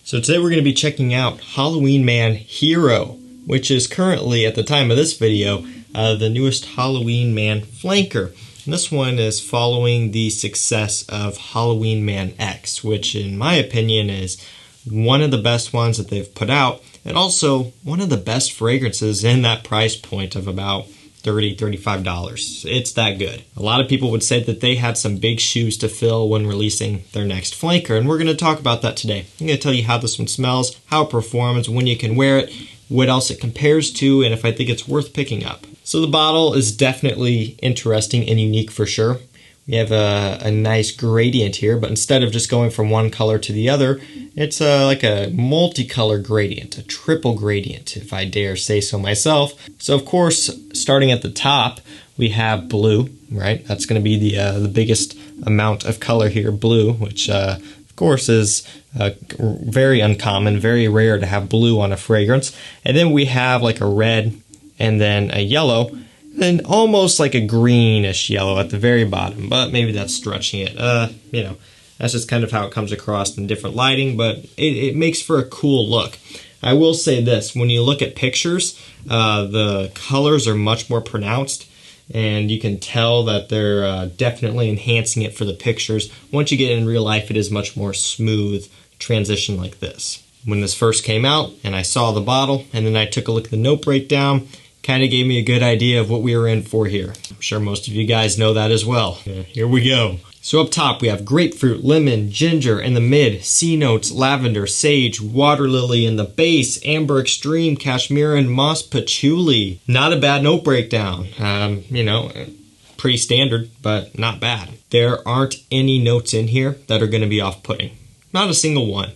So today we're going to be checking out Halloween Man Hero, which is currently, at the time of this video, the newest Halloween Man flanker. And this one is following the success of Halloween Man X, which in my opinion is one of the best ones that they've put out, and also one of the best fragrances in that price point of about $30, $35. It's that good. A lot of people would say that they had some big shoes to fill when releasing their next flanker, and we're going to talk about that today. I'm going to tell you how this one smells, how it performs, when you can wear it, what else it compares to, and if I think it's worth picking up. So the bottle is definitely interesting and unique for sure. We have a nice gradient here, but instead of just going from one color to the other, it's like a multicolor gradient, a triple gradient, if I dare say so myself. So of course, starting at the top, we have blue, right? That's going to be the biggest amount of color here, blue, which of course is very uncommon, very rare to have blue on a fragrance. And then we have like a red and then a yellow, and almost like a greenish yellow at the very bottom, but maybe that's stretching it. You know, that's just kind of how it comes across in different lighting, but it makes for a cool look. I will say this, when you look at pictures, the colors are much more pronounced, and you can tell that they're definitely enhancing it for the pictures. Once you get in real life, it is much more smooth transition like this. When this first came out, and I saw the bottle, and then I took a look at the note breakdown, kind of gave me a good idea of what we were in for here. I'm sure most of you guys know that as well. Yeah, here we go. So up top we have grapefruit, lemon, ginger in the mid, C notes, lavender, sage, water lily in the base, amber extreme, cashmere, and moss patchouli. Not a bad note breakdown. You know, pretty standard, but not bad. There aren't any notes in here that are going to be off-putting. Not a single one.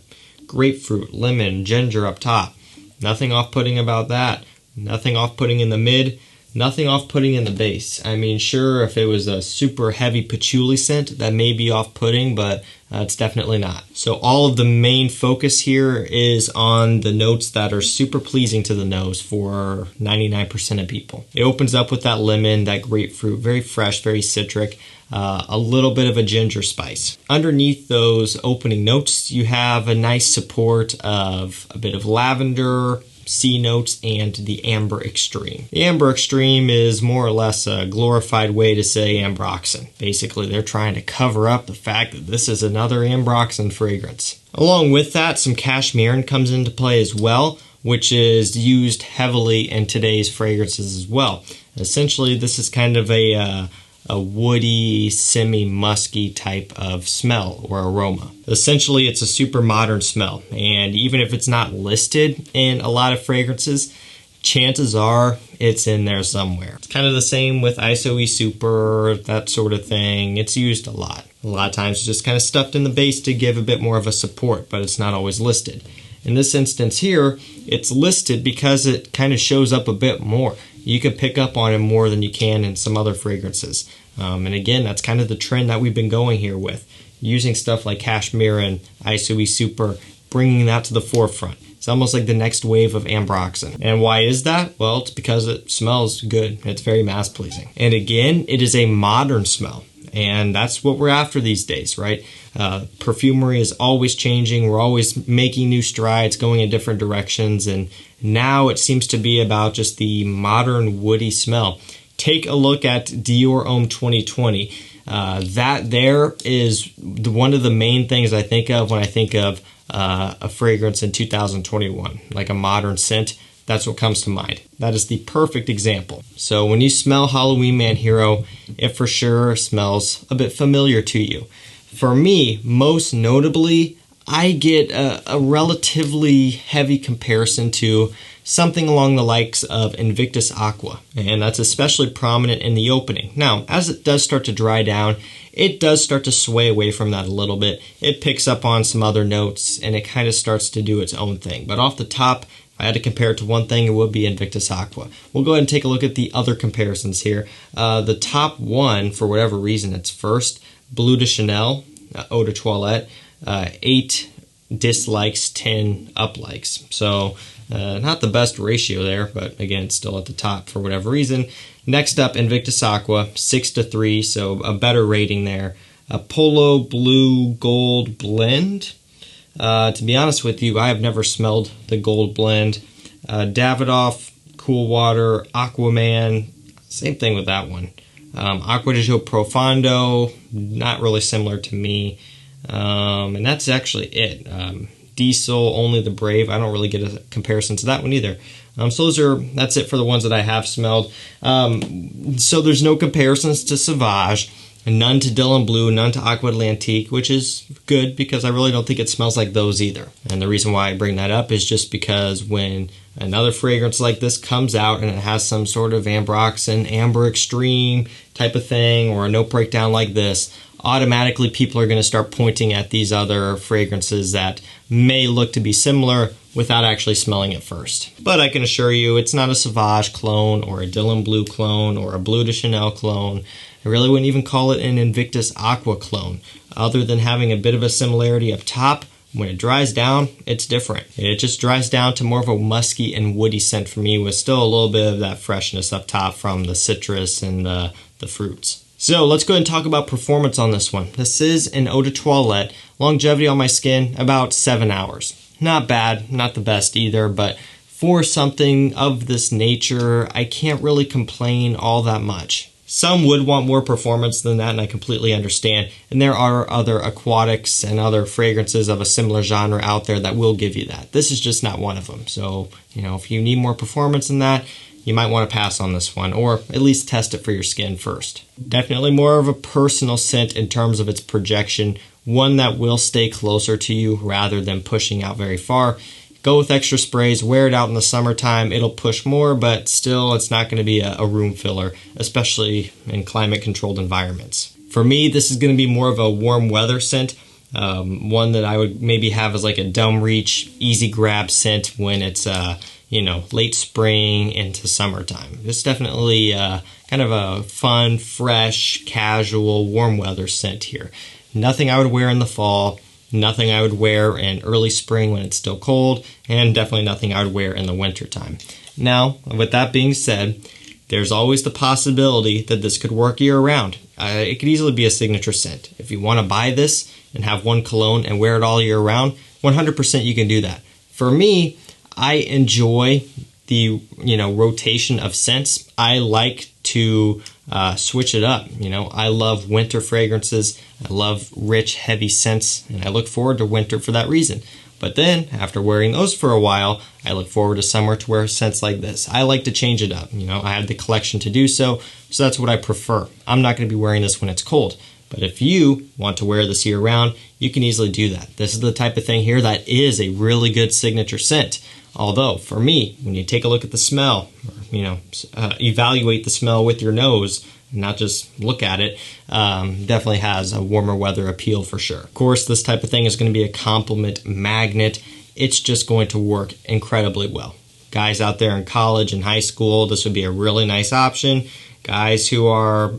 Grapefruit, lemon, ginger up top. Nothing off-putting about that. Nothing off-putting in the mid, nothing off-putting in the base. I mean, sure, if it was a super heavy patchouli scent, that may be off-putting, but it's definitely not. So all of the main focus here is on the notes that are super pleasing to the nose for 99% of people. It opens up with that lemon, that grapefruit, very fresh, very citric, a little bit of a ginger spice. Underneath those opening notes, you have a nice support of a bit of lavender, C notes, and the amber extreme. The amber extreme is more or less a glorified way to say ambroxan. Basically, they're trying to cover up the fact that this is another ambroxan fragrance. Along with that, some cashmere comes into play as well, which is used heavily in today's fragrances as well. Essentially, this is kind of a woody, semi-musky type of smell or aroma. Essentially, it's a super modern smell, and even if it's not listed in a lot of fragrances, chances are it's in there somewhere. It's kind of the same with ISOE Super, that sort of thing. It's used a lot. A lot of times it's just kind of stuffed in the base to give a bit more of a support, but it's not always listed. In this instance here, it's listed because it kind of shows up a bit more. You can pick up on it more than you can in some other fragrances. And again, that's kind of the trend that we've been going here with. Using stuff like cashmere and ISOE Super, bringing that to the forefront. It's almost like the next wave of ambroxan. And why is that? Well, it's because it smells good. It's very mass pleasing. And again, it is a modern smell. And that's what we're after these days, right? Perfumery is always changing. We're always making new strides, going in different directions. And now it seems to be about just the modern woody smell. Take a look at Dior Homme 2020. That there is one of the main things I think of when I think of a fragrance in 2021, like a modern scent. That's what comes to mind. That is the perfect example. So when you smell Halloween Man Hero, it for sure smells a bit familiar to you. For me, most notably, I get a relatively heavy comparison to something along the likes of Invictus Aqua, and that's especially prominent in the opening. Now, as it does start to dry down, it does start to sway away from that a little bit. It picks up on some other notes, and it kind of starts to do its own thing. But off the top, if I had to compare it to one thing, it would be Invictus Aqua. We'll go ahead and take a look at the other comparisons here. The top one, for whatever reason, it's first, Bleu de Chanel, Eau de Toilette, 8 dislikes, 10 uplikes. So not the best ratio there, but again, still at the top for whatever reason. Next up, Invictus Aqua, 6-3, so a better rating there. A Polo Blue Gold Blend, To be honest with you, I have never smelled the gold blend. Davidoff, Cool Water, Aquaman, same thing with that one. Acqua di Gio Profondo, not really similar to me. And that's actually it. Diesel, Only the Brave, I don't really get a comparison to that one either. So that's it for the ones that I have smelled. So there's no comparisons to Sauvage, none to Dylan Blue, none to Aqua Atlantique, which is good because I really don't think it smells like those either. And the reason why I bring that up is just because when another fragrance like this comes out and it has some sort of Ambroxan, Amber Extreme type of thing, or a note breakdown like this, automatically people are going to start pointing at these other fragrances that may look to be similar without actually smelling it first. But I can assure you it's not a Sauvage clone or a Dylan Blue clone or a Bleu de Chanel clone. I really wouldn't even call it an Invictus Aqua clone. Other than having a bit of a similarity up top, when it dries down, it's different. It just dries down to more of a musky and woody scent for me, with still a little bit of that freshness up top from the citrus and the fruits. So let's go ahead and talk about performance on this one. This is an eau de toilette. Longevity on my skin, about 7 hours. Not bad, not the best either, but for something of this nature, I can't really complain all that much. Some would want more performance than that, and I completely understand. And there are other aquatics and other fragrances of a similar genre out there that will give you that. This is just not one of them. So, if you need more performance than that, you might want to pass on this one, or at least test it for your skin first. Definitely more of a personal scent in terms of its projection, one that will stay closer to you rather than pushing out very far. Go with extra sprays, wear it out in the summertime, it'll push more, but still it's not going to be a room filler, especially in climate-controlled environments. For me, this is going to be more of a warm weather scent, one that I would maybe have as like a dumb reach, easy grab scent when it's late spring into summertime. It's definitely kind of a fun, fresh, casual, warm weather scent here. Nothing I would wear in the fall, nothing I would wear in early spring when it's still cold, and definitely nothing I would wear in the wintertime. Now, with that being said, there's always the possibility that this could work year-round. It could easily be a signature scent. If you want to buy this and have one cologne and wear it all year-round, 100% you can do that. For me, I enjoy the rotation of scents. I like to switch it up. I love winter fragrances. I love rich, heavy scents, and I look forward to winter for that reason. But then, after wearing those for a while, I look forward to summer to wear scents like this. I like to change it up. I have the collection to do so that's what I prefer. I'm not going to be wearing this when it's cold. But if you want to wear this year-round, you can easily do that. This is the type of thing here that is a really good signature scent. Although, for me, when you take a look at the smell, or, evaluate the smell with your nose, and not just look at it, definitely has a warmer weather appeal for sure. Of course, this type of thing is going to be a compliment magnet. It's just going to work incredibly well. Guys out there in college and high school, this would be a really nice option. Guys who are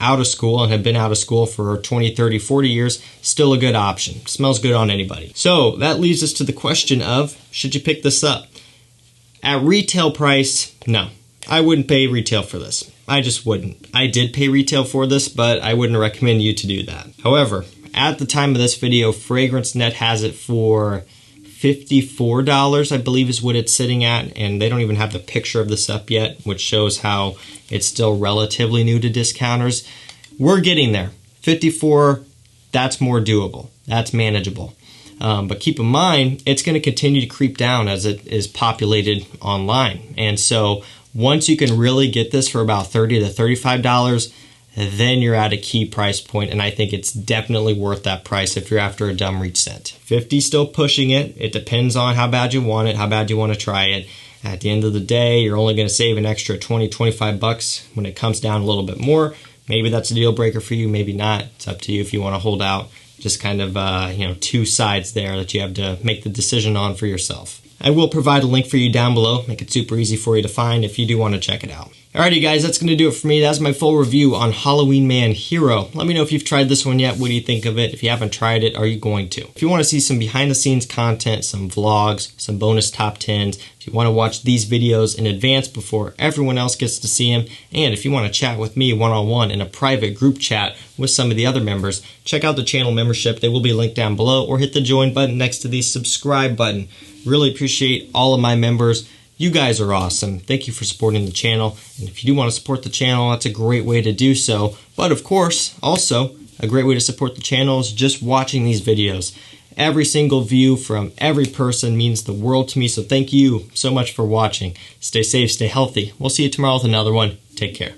out of school and have been out of school for 20, 30, 40 years, still a good option. Smells good on anybody. So that leads us to the question of, should you pick this up? At retail price, no. I wouldn't pay retail for this. I just wouldn't. I did pay retail for this, but I wouldn't recommend you to do that. However, at the time of this video, FragranceNet has it for $54, I believe is what it's sitting at, and they don't even have the picture of this up yet, which shows how it's still relatively new to discounters. We're getting there. $54, that's more doable. That's manageable. But keep in mind, it's going to continue to creep down as it is populated online. And so once you can really get this for about $30 to $35, then you're at a key price point, and I think it's definitely worth that price if you're after a dumb reach scent. 50 still pushing it. It depends on how bad you want it, how bad you want to try it. At the end of the day, you're only going to save an extra 20, 25 bucks when it comes down a little bit more. Maybe that's a deal breaker for you, maybe not. It's up to you if you want to hold out. Just kind of, two sides there that you have to make the decision on for yourself. I will provide a link for you down below, make it super easy for you to find if you do want to check it out. Alrighty guys, that's going to do it for me. That's my full review on Halloween Man Hero. Let me know if you've tried this one yet. What do you think of it? If you haven't tried it, are you going to? If you want to see some behind the scenes content, some vlogs, some bonus top 10s, if you want to watch these videos in advance before everyone else gets to see them, and if you want to chat with me one-on-one in a private group chat with some of the other members, check out the channel membership. They will be linked down below, or hit the join button next to the subscribe button. Really appreciate all of my members. You guys are awesome. Thank you for supporting the channel. And if you do want to support the channel, that's a great way to do so. But of course, also, a great way to support the channel is just watching these videos. Every single view from every person means the world to me, so thank you so much for watching. Stay safe, stay healthy. We'll see you tomorrow with another one. Take care.